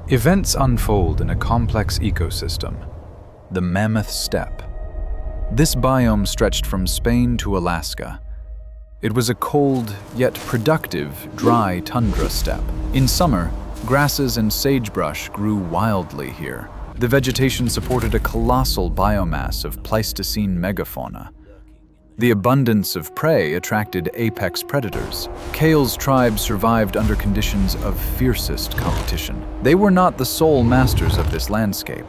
Events unfold in a complex ecosystem, the Mammoth Steppe. This biome stretched from Spain to Alaska. It was a cold, yet productive, dry tundra steppe. In summer, grasses and sagebrush grew wildly here. The vegetation supported a colossal biomass of Pleistocene megafauna. The abundance of prey attracted apex predators. Kale's tribe survived under conditions of fiercest competition. They were not the sole masters of this landscape.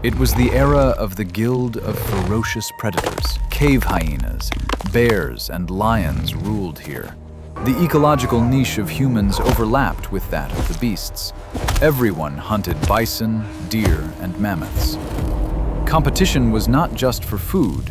It was the era of the guild of ferocious predators. Cave hyenas, bears, and lions ruled here. The ecological niche of humans overlapped with that of the beasts. Everyone hunted bison, deer, and mammoths. Competition was not just for food,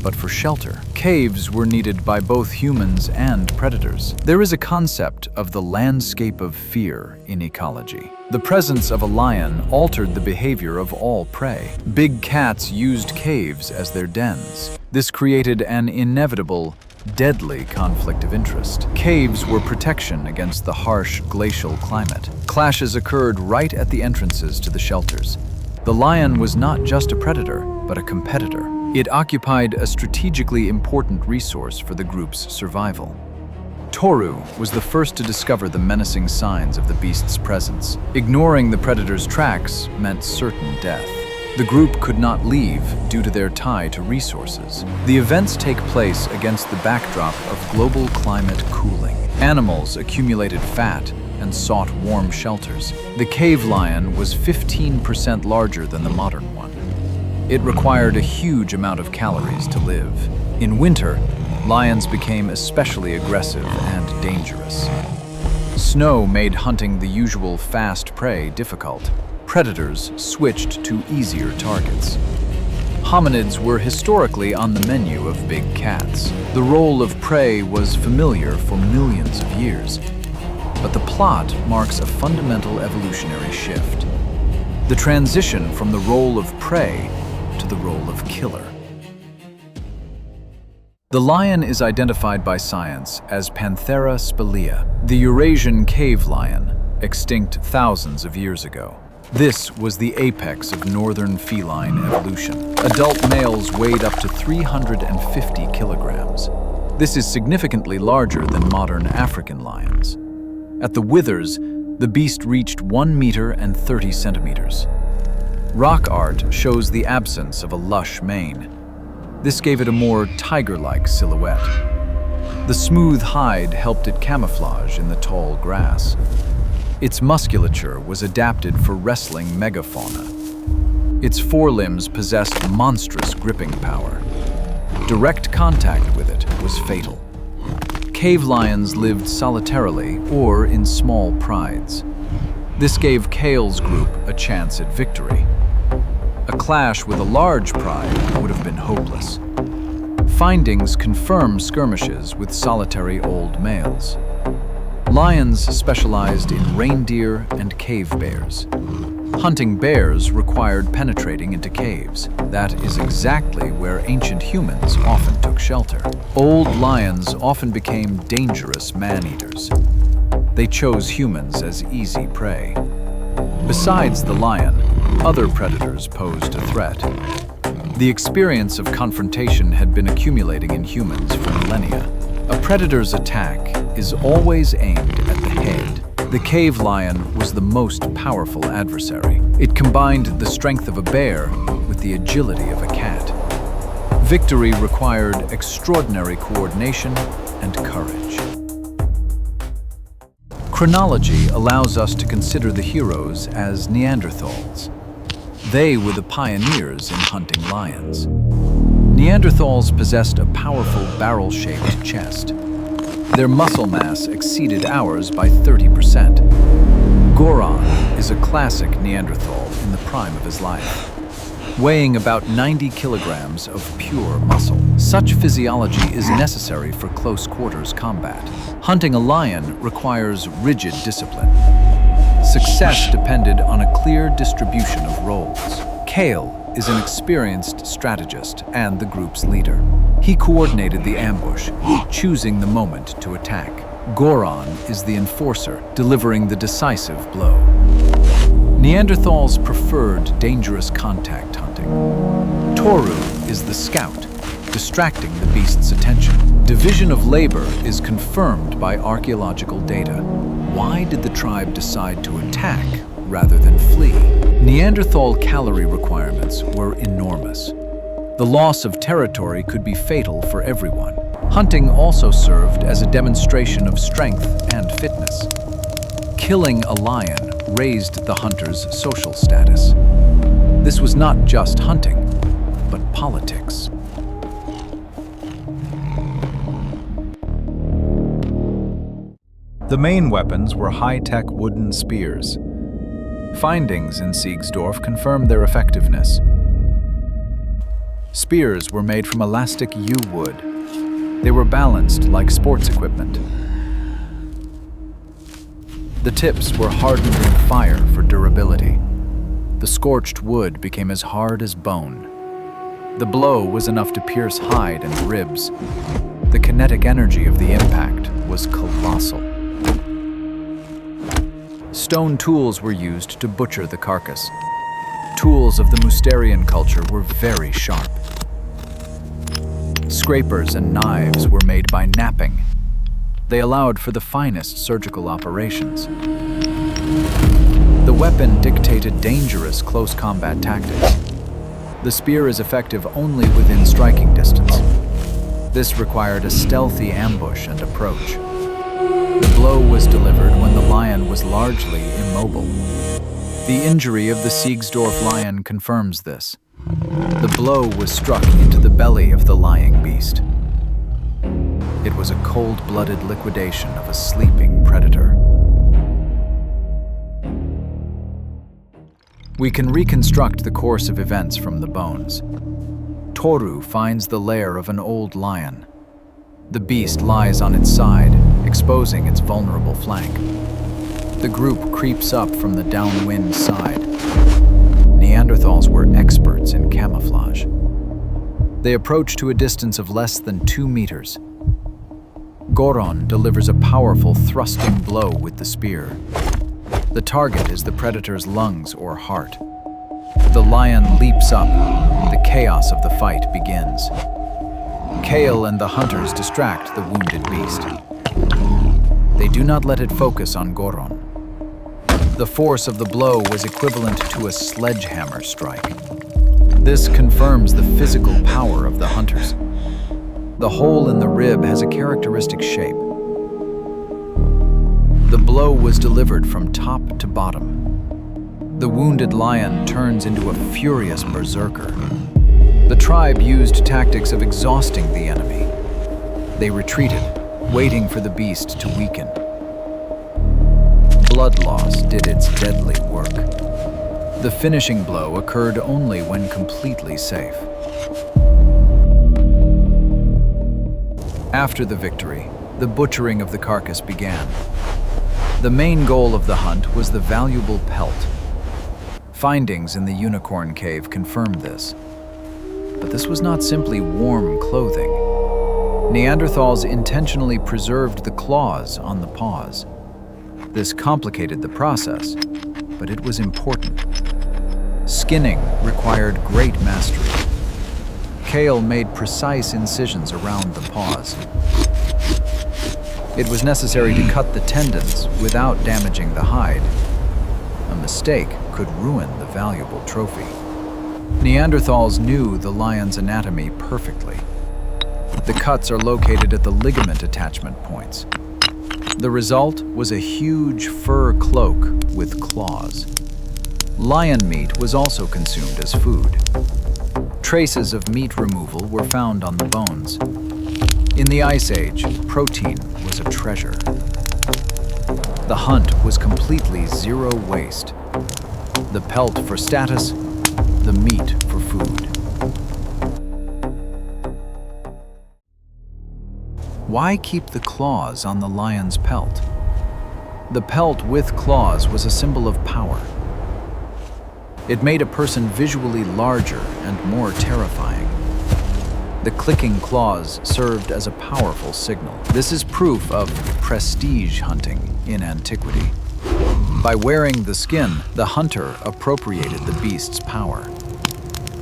but for shelter. Caves were needed by both humans and predators. There is a concept of the landscape of fear in ecology. The presence of a lion altered the behavior of all prey. Big cats used caves as their dens. This created an inevitable, deadly conflict of interest. Caves were protection against the harsh glacial climate. Clashes occurred right at the entrances to the shelters. The lion was not just a predator, but a competitor. It occupied a strategically important resource for the group's survival. Toru was the first to discover the menacing signs of the beast's presence. Ignoring the predator's tracks meant certain death. The group could not leave due to their tie to resources. The events take place against the backdrop of global climate cooling. Animals accumulated fat and sought warm shelters. The cave lion was 15% larger than the modern one. It required a huge amount of calories to live. In winter, lions became especially aggressive and dangerous. Snow made hunting the usual fast prey difficult. Predators switched to easier targets. Hominids were historically on the menu of big cats. The role of prey was familiar for millions of years. But the plot marks a fundamental evolutionary shift. The transition from the role of prey to the role of killer. The lion is identified by science as Panthera spelaea, the Eurasian cave lion, extinct thousands of years ago. This was the apex of northern feline evolution. Adult males weighed up to 350 kilograms. This is significantly larger than modern African lions. At the withers, the beast reached 1 meter and 30 centimeters. Rock art shows the absence of a lush mane. This gave it a more tiger-like silhouette. The smooth hide helped it camouflage in the tall grass. Its musculature was adapted for wrestling megafauna. Its forelimbs possessed monstrous gripping power. Direct contact with it was fatal. Cave lions lived solitarily or in small prides. This gave Kale's group a chance at victory. A clash with a large pride would have been hopeless. Findings confirm skirmishes with solitary old males. Lions specialized in reindeer and cave bears. Hunting bears required penetrating into caves. That is exactly where ancient humans often took shelter. Old lions often became dangerous man-eaters. They chose humans as easy prey. Besides the lion, other predators posed a threat. The experience of confrontation had been accumulating in humans for millennia. A predator's attack is always aimed at the head. The cave lion was the most powerful adversary. It combined the strength of a bear with the agility of a cat. Victory required extraordinary coordination and courage. Chronology allows us to consider the heroes as Neanderthals. They were the pioneers in hunting lions. Neanderthals possessed a powerful barrel-shaped chest. Their muscle mass exceeded ours by 30%. Goron is a classic Neanderthal in the prime of his life, weighing about 90 kilograms of pure muscle. Such physiology is necessary for close quarters combat. Hunting a lion requires rigid discipline. Success depended on a clear distribution of roles. Kale is an experienced strategist and the group's leader. He coordinated the ambush, choosing the moment to attack. Goron is the enforcer, delivering the decisive blow. Neanderthals preferred dangerous contact hunting. Toru is the scout, distracting the beast's attention. Division of labor is confirmed by archaeological data. Why did the tribe decide to attack rather than flee? Neanderthal calorie requirements were enormous. The loss of territory could be fatal for everyone. Hunting also served as a demonstration of strength and fitness. Killing a lion raised the hunter's social status. This was not just hunting, but politics. The main weapons were high-tech wooden spears. Findings in Siegsdorf confirmed their effectiveness. Spears were made from elastic yew wood. They were balanced like sports equipment. The tips were hardened in fire for durability. The scorched wood became as hard as bone. The blow was enough to pierce hide and ribs. The kinetic energy of the impact was colossal. Stone tools were used to butcher the carcass. Tools of the Mousterian culture were very sharp. Scrapers and knives were made by knapping. They allowed for the finest surgical operations. The weapon dictated dangerous close combat tactics. The spear is effective only within striking distance. This required a stealthy ambush and approach. The blow was delivered when the lion was largely immobile. The injury of the Siegsdorf lion confirms this. The blow was struck into the belly of the lying beast. It was a cold-blooded liquidation of a sleeping predator. We can reconstruct the course of events from the bones. Toru finds the lair of an old lion. The beast lies on its side, exposing its vulnerable flank. The group creeps up from the downwind side. Neanderthals were experts in camouflage. They approach to a distance of less than 2 meters. Goron delivers a powerful thrusting blow with the spear. The target is the predator's lungs or heart. The lion leaps up. The chaos of the fight begins. Kale and the hunters distract the wounded beast. They do not let it focus on Goron. The force of the blow was equivalent to a sledgehammer strike. This confirms the physical power of the hunters. The hole in the rib has a characteristic shape. The blow was delivered from top to bottom. The wounded lion turns into a furious berserker. The tribe used tactics of exhausting the enemy. They retreated, waiting for the beast to weaken. Blood loss did its deadly work. The finishing blow occurred only when completely safe. After the victory, the butchering of the carcass began. The main goal of the hunt was the valuable pelt. Findings in the unicorn cave confirmed this. But this was not simply warm clothing. Neanderthals intentionally preserved the claws on the paws. This complicated the process, but it was important. Skinning required great mastery. Kale made precise incisions around the paws. It was necessary to cut the tendons without damaging the hide. A mistake could ruin the valuable trophy. Neanderthals knew the lion's anatomy perfectly. The cuts are located at the ligament attachment points. The result was a huge fur cloak with claws. Lion meat was also consumed as food. Traces of meat removal were found on the bones. In the Ice Age, protein was a treasure. The hunt was completely zero waste. The pelt for status, the meat for food. Why keep the claws on the lion's pelt? The pelt with claws was a symbol of power. It made a person visually larger and more terrifying. The clicking claws served as a powerful signal. This is proof of prestige hunting in antiquity. By wearing the skin, the hunter appropriated the beast's power.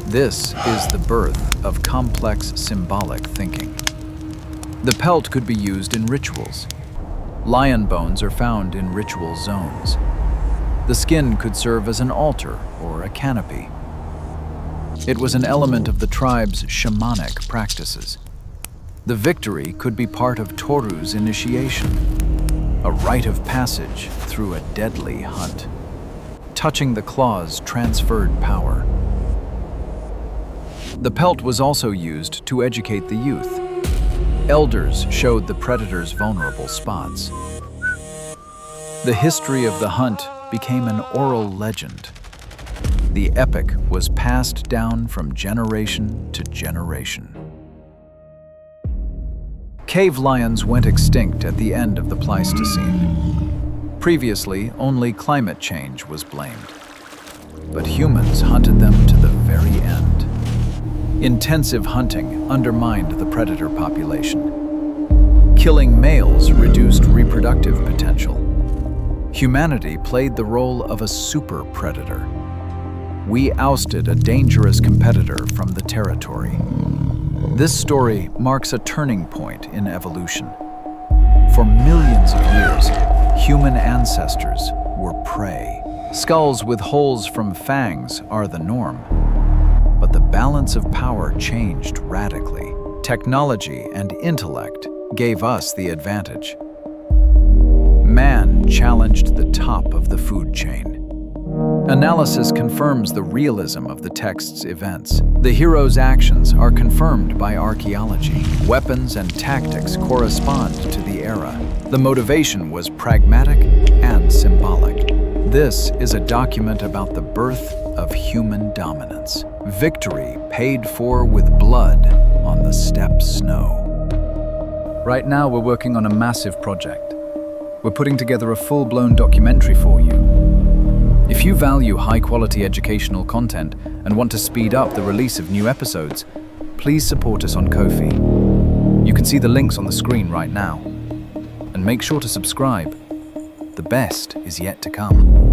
This is the birth of complex symbolic thinking. The pelt could be used in rituals. Lion bones are found in ritual zones. The skin could serve as an altar or a canopy. It was an element of the tribe's shamanic practices. The victory could be part of Toru's initiation, a rite of passage through a deadly hunt. Touching the claws transferred power. The pelt was also used to educate the youth. Elders showed the predator's vulnerable spots. The history of the hunt became an oral legend. The epic was passed down from generation to generation. Cave lions went extinct at the end of the Pleistocene. Previously, only climate change was blamed. But humans hunted them to the very end. Intensive hunting undermined the predator population. Killing males reduced reproductive potential. Humanity played the role of a super predator. We ousted a dangerous competitor from the territory. This story marks a turning point in evolution. For millions of years, human ancestors were prey. Skulls with holes from fangs are the norm. But the balance of power changed radically. Technology and intellect gave us the advantage. Man challenged the top of the food chain. Analysis confirms the realism of the text's events. The hero's actions are confirmed by archaeology. Weapons and tactics correspond to the era. The motivation was pragmatic and symbolic. This is a document about the birth of human dominance. Victory paid for with blood on the steppe snow. Right now, we're working on a massive project. We're putting together a full-blown documentary for you. If you value high-quality educational content and want to speed up the release of new episodes, please support us on Ko-fi. You can see the links on the screen right now. And make sure to subscribe. The best is yet to come.